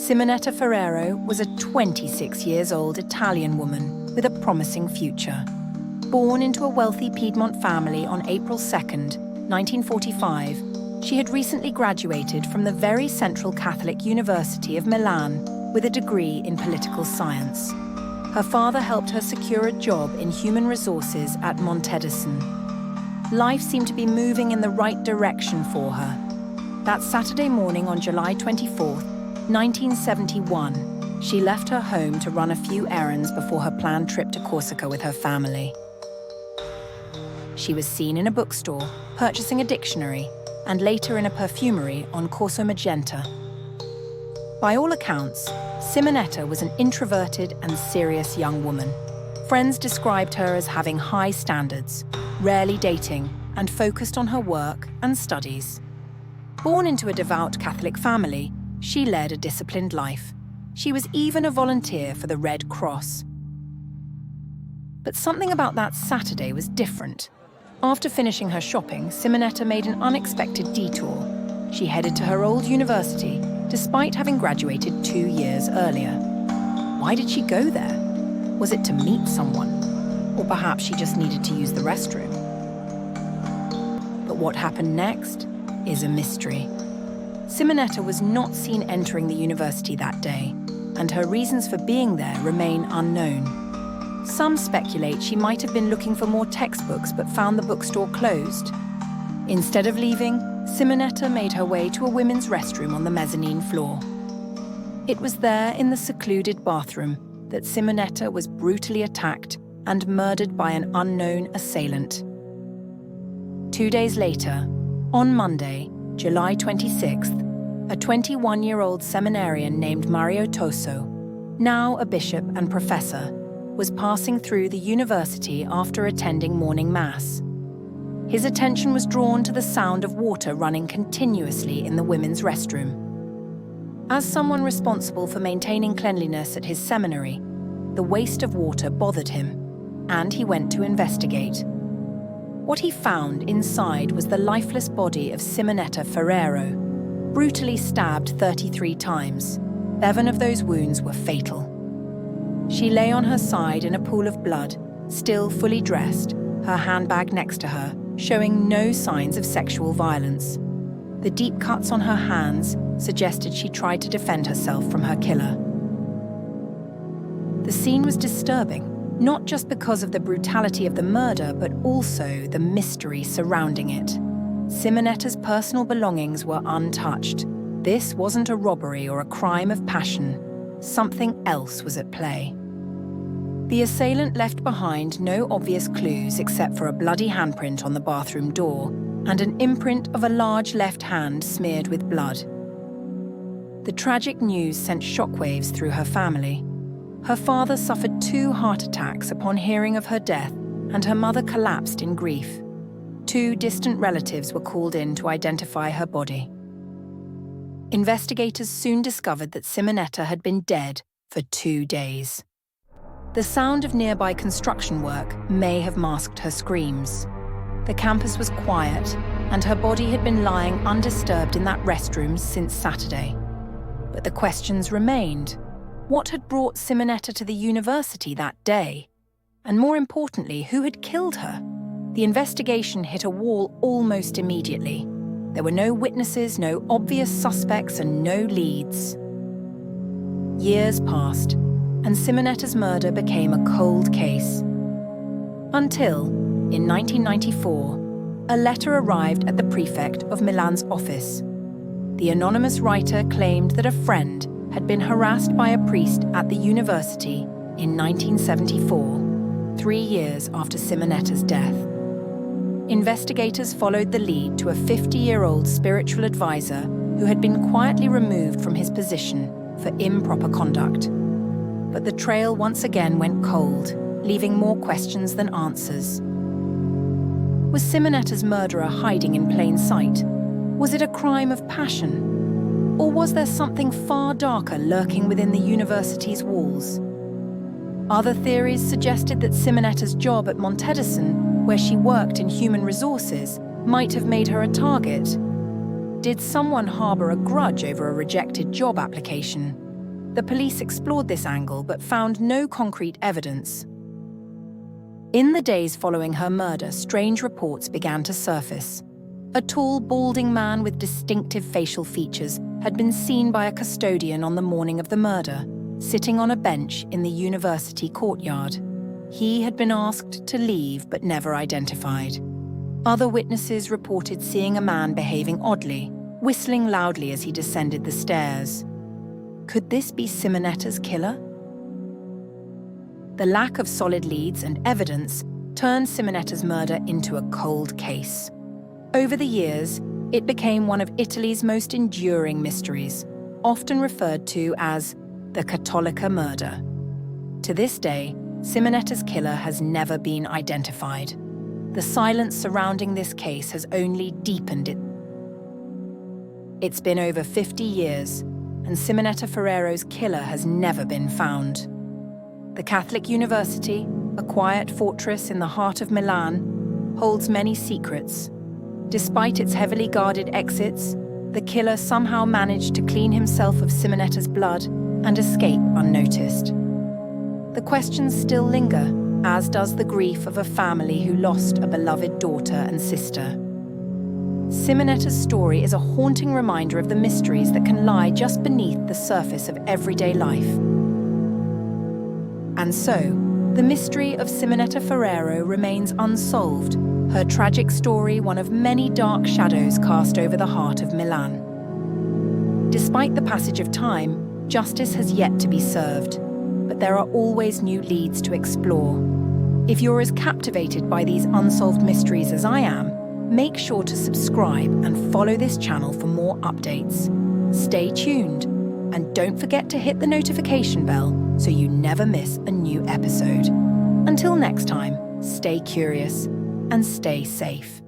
Simonetta Ferrero was a 26-year-old Italian woman with a promising future. Born into a wealthy Piedmont family on April 2nd, 1945, she had recently graduated from the very central Catholic University of Milan with a degree in political science. Her father helped her secure a job in human resources at Montedison. Life seemed to be moving in the right direction for her. That Saturday morning on July 24th, 1971, she left her home to run a few errands before her planned trip to Corsica with her family. She was seen in a bookstore, purchasing a dictionary, and later in a perfumery on Corso Magenta. By all accounts, Simonetta was an introverted and serious young woman. Friends described her as having high standards, rarely dating, and focused on her work and studies. Born into a devout Catholic family, she led a disciplined life. She was even a volunteer for the Red Cross. But something about that Saturday was different. After finishing her shopping, Simonetta made an unexpected detour. She headed to her old university, despite having graduated 2 years earlier. Why did she go there? Was it to meet someone? Or perhaps she just needed to use the restroom? But what happened next is a mystery. Simonetta was not seen entering the university that day, and her reasons for being there remain unknown. Some speculate she might have been looking for more textbooks but found the bookstore closed. Instead of leaving, Simonetta made her way to a women's restroom on the mezzanine floor. It was there in the secluded bathroom that Simonetta was brutally attacked and murdered by an unknown assailant. 2 days later, on Monday, July 26th, a 21-year-old seminarian named Mario Toso, now a bishop and professor, was passing through the university after attending morning mass. His attention was drawn to the sound of water running continuously in the women's restroom. As someone responsible for maintaining cleanliness at his seminary, the waste of water bothered him, and he went to investigate. What he found inside was the lifeless body of Simonetta Ferrero, brutally stabbed 33 times. 7 of those wounds were fatal. She lay on her side in a pool of blood, still fully dressed, her handbag next to her, showing no signs of sexual violence. The deep cuts on her hands suggested she tried to defend herself from her killer. The scene was disturbing, not just because of the brutality of the murder, but also the mystery surrounding it. Simonetta's personal belongings were untouched. This wasn't a robbery or a crime of passion. Something else was at play. The assailant left behind no obvious clues except for a bloody handprint on the bathroom door and an imprint of a large left hand smeared with blood. The tragic news sent shockwaves through her family. Her father suffered 2 heart attacks upon hearing of her death, and her mother collapsed in grief. 2 distant relatives were called in to identify her body. Investigators soon discovered that Simonetta had been dead for 2 days. The sound of nearby construction work may have masked her screams. The campus was quiet, and her body had been lying undisturbed in that restroom since Saturday. But the questions remained. What had brought Simonetta to the university that day? And more importantly, who had killed her? The investigation hit a wall almost immediately. There were no witnesses, no obvious suspects, and no leads. Years passed, and Simonetta's murder became a cold case. Until, in 1994, a letter arrived at the prefect of Milan's office. The anonymous writer claimed that a friend had been harassed by a priest at the university in 1974, 3 years after Simonetta's death. Investigators followed the lead to a 50-year-old spiritual advisor who had been quietly removed from his position for improper conduct. But the trail once again went cold, leaving more questions than answers. Was Simonetta's murderer hiding in plain sight? Was it a crime of passion? Or was there something far darker lurking within the university's walls? Other theories suggested that Simonetta's job at Montedison, where she worked in human resources, might have made her a target. Did someone harbor a grudge over a rejected job application? The police explored this angle but found no concrete evidence. In the days following her murder, strange reports began to surface. A tall, balding man with distinctive facial features had been seen by a custodian on the morning of the murder, sitting on a bench in the university courtyard. He had been asked to leave but never identified. Other witnesses reported seeing a man behaving oddly, whistling loudly as he descended the stairs. Could this be Simonetta's killer? The lack of solid leads and evidence turned Simonetta's murder into a cold case. Over the years, it became one of Italy's most enduring mysteries, often referred to as the Cattolica murder. To this day, Simonetta's killer has never been identified. The silence surrounding this case has only deepened it. It's been over 50 years, and Simonetta Ferrero's killer has never been found. The Catholic University, a quiet fortress in the heart of Milan, holds many secrets. Despite its heavily guarded exits, the killer somehow managed to clean himself of Simonetta's blood and escape unnoticed. The questions still linger, as does the grief of a family who lost a beloved daughter and sister. Simonetta's story is a haunting reminder of the mysteries that can lie just beneath the surface of everyday life. And so, the mystery of Simonetta Ferrero remains unsolved, her tragic story one of many dark shadows cast over the heart of Milan. Despite the passage of time, justice has yet to be served, but there are always new leads to explore. If you're as captivated by these unsolved mysteries as I am, make sure to subscribe and follow this channel for more updates. Stay tuned, and don't forget to hit the notification bell so you never miss a new episode. Until next time, stay curious and stay safe.